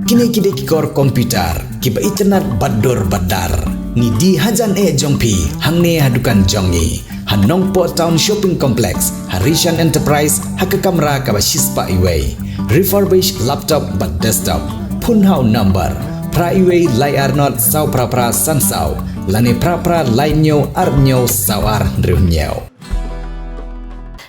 Kini kikor komputer, kiba internet bador badar. Ni di hajan jongpi, hangne hadukan jongi. Hanong Po Town Shopping Complex, Harishan Enterprise, haka kamera kaba shispa iway. Refurbished laptop but desktop. Punhau number. Pra iway layar not saw pra sansau. Lani pra lainyo arnyo sawar nriunyo.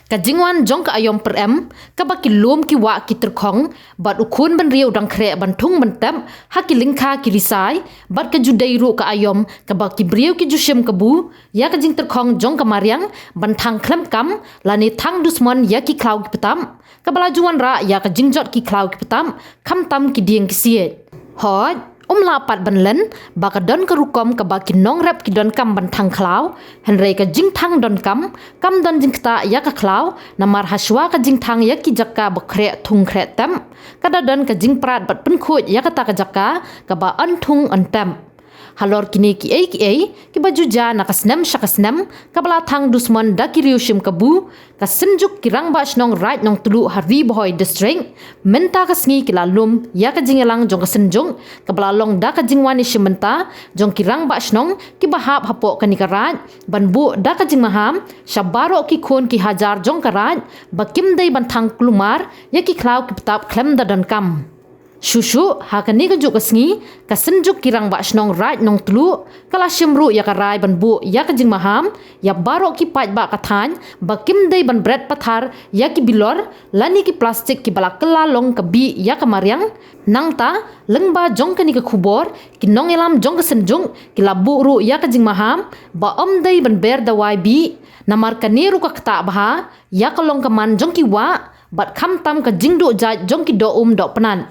Kajingwan jong ka ayom per em kabaki lom ki wa ki terkong bat ukun ban riu dang kre ban thung ban tem haki lingkha ki risai bat ka judai ru ka ayom kabaki briu ki jushim kabu ya ka jing terkong jong ka mariang ban thang klem kam lani thang dusman ya ki klau ki petam kabala juan ra ya ka jingjot ki klau ki petam kham tam ki dieng ki siet hoj lapat ban len baka don ka rukom ka baki nong rap ki don kam ban thang klau henrei ka jing thang don kam don jing kta ya ka klau namar haswa ka jing thang ya ki jakka bakre thung kre tem kada don ka jing prat bat pun khoj ya ka ta ka jakka ka ba an thung an tem halor kini ki ki baju ja na kasnem shakasnem kabala thang dusman da ki riushim kabu ka senjuk ki rang ba snong right nong tulu hari boy district menta ka sngi ki lalum ya ka jingelang jong ka senjung kabala long da ka jingwani shimenta jong ki rang ba snong ki bahap hapo ka nikarat banbu da ka jing maham shabaro ki khon ki hajar jong karat bakim dei ban thang klumar ya ki klau ki petap klem da don kam Shushu hakani ka juk asngi ka senjuk kirang ba snong right nong tlu kala shimru ya ka rai ban bu ya ka jing maham ya baro ki paj ba ka than ba kim dei ban bread pathar ya ki bilor lani ki plastik ki bala kala long ka bi ya ka mariang nang ta lengba jong ka ni ka khubor ki nong elam jong ka senjung ki labu ru ya ka jing maham ba dei ban ber da wai bi namar ka ni ru ka kta ba ya ka long ka man jong ki wa bat kham tam ka jing du ja jong ki do do penan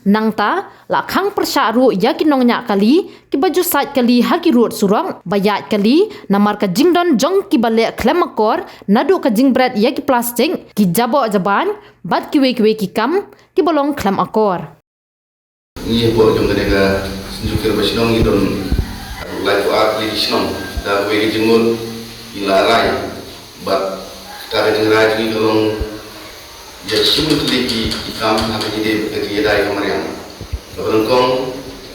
nang ta la khang persyaru ya ki nong nya kali ki baju sait kali ha ki rut surang bayat kali namar ka jingdon jong ki bale klemakor nadu ka jingbret ya ki plastik ki jabo jaban bat ki we ki kam ki bolong klem akor ni bo jong ga senjukir basnong idon lai ko ak li snong da we ki jingul ilarai bat ta ga jingrai ki kolong ya semua lagi ikam hak jadi kerja dari kemarin. Lepas kong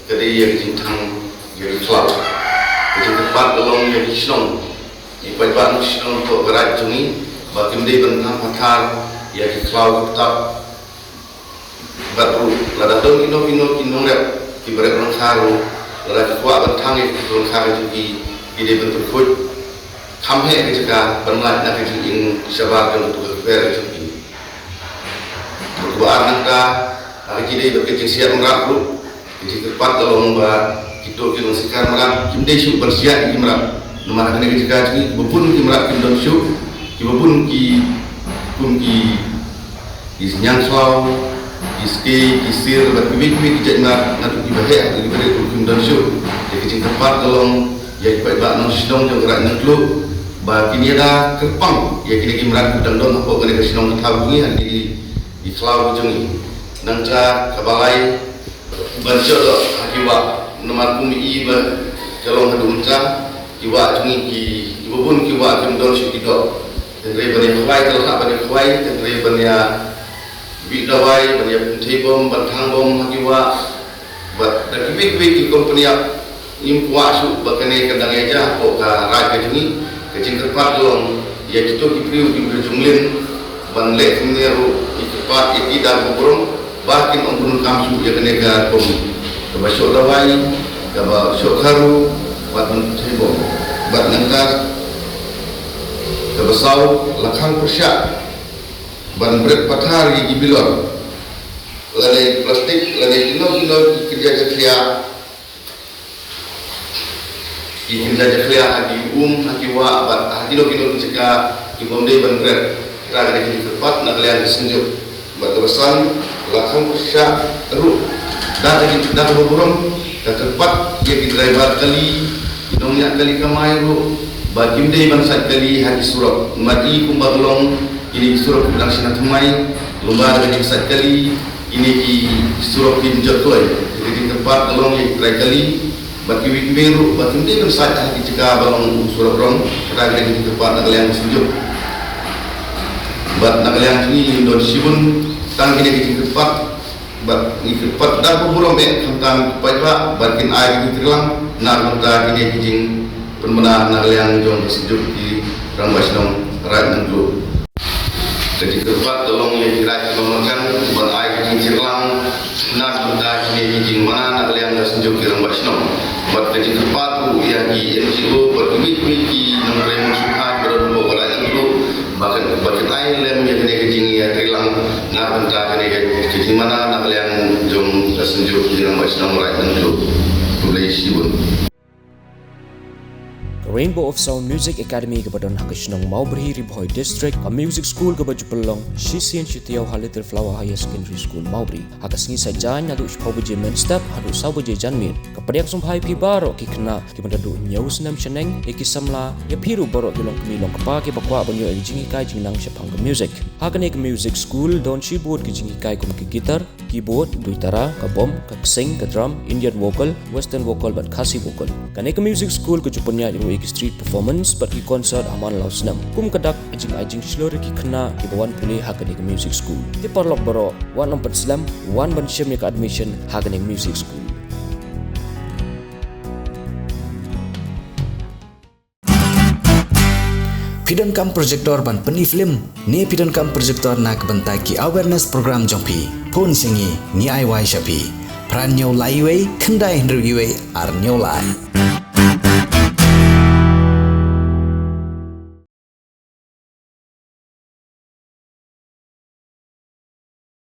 kerja yang jintang jadi cloud. Kerja tempat belum jadi senong. Ibarat senong untuk berat jungi. Bagi mereka bentang patar ya di cloud tetap baru. Lada dong ino rep. Ibarat orang karu. Lada kuat bentang itu orang karu jungi. Ide bentuk kod. Kami kerja bermain nak kerja in sebab untuk berfer jungi. Buat nangka hari kini berkerja siap meraplu jadi tepat kalau membuat itu kita sekarang merap kimdai syuk bersiap di merap nama kena kerja ini bepun ki merap kimdon syuk ki bepun ki nyang slaw ki ski ki sir berkibik ki merap nanti ki bahaya di pada kimdon syuk jadi kerja tepat kalau ya baik nong sidong yang gerak nengkluk bah kini ada kerpang ya kini merap kudang don apa kena sidong tahu ni hari ini di Selau Jungi, nangca kabalai berjodoh akibat nomor kumi iba jalong hadumca kiwa Jungi ki ibubun kiwa jumdol syukido tendre bani khwai kalau nak bani khwai tendre bani bidawai bani tibom banthangbom akiwa bat dakibik ki company impua su bakane kadang aja poka raja Jungi kecing tepat dong ya itu kipriu ki junglin banlek meneru ikat dan burung bahkan untuk kamu ya kena gakom kabasok lawai kabasok karu buat mentebo buat nangkas kabasau lakhang persyak ban berat pathar di bilor lalai plastik lalai kino kerja kerja hadi hadi wa bat hadi kino kerja kibomde ban berat kita ada di tempat nak lihat senjuk berterusan langsung persyak teruk dah berburung dah tempat dia di driver kali hidungnya kali kamai ru bagi dia bangsa kali hadi surat mati kumbaglong ini surat bilang sinat mai lumbar dengan sat kali ini di surat pinjat toy jadi di tempat tolong yang kali bagi wikimeru bagi dia bangsa hadi jika balong surat rong kita ada di tempat nak lihat senjuk bat nagaliang ini Indonesia pun tang kini di tempat ikut dah pemurung tentang pajak bakin air di Trilang nak minta ini kijing pemenang nak liang jom sejuk di Rambas Nong Rat Nenglu. Jadi keempat tolong yang kira kelompokkan ban air kijing Trilang nak minta ini kijing mana nak liang sejuk di Rambas Nong. Buat jadi keempat tu yang di NGO berduit miki nong remon suhan berumur Rat Nenglu. Bakin air lem yang kena kijing ya Trilang nak minta kena kijing mana nak liang jom sejuk di Rambas Nong Rat Nenglu. Boleh siun. Rainbow of Sound Music Academy kepada Hakashnong Maubri Ribhoi District, a music school kepada Jupelong, Shisian Shitiau Little Flower Higher Secondary School Maubri. Hakasngi sajan adu shpau beje main step adu sau beje janmin. Kepada yang sumpai pi barok ki kena ki mandadu nyau senam cheneng ki samla ya piru barok kilong kemilong kepa ki bakwa banyo jingi kai jingnang shapang ke music. Hakane ke music school don keyboard ki jingi kai kum ki gitar, keyboard, duitara, ka bom, ka sing, ka drum, Indian vocal, western vocal dan khasi vocal. Kane ke music school ke Jupenya iru street performance bagi konsert aman lau senam kum kedak ajing seluruh ki kena ki bawan pulih hakane ke music school ti parlok baro wan nompat slam wan ban syam ka admission hakane music school. Pidan kam projektor ban peni film ni pidan kam projektor nak bentai ki awareness program jompi pon singi ni ai wai shapi pran nyau lai wei kendai hendru ar nyau lai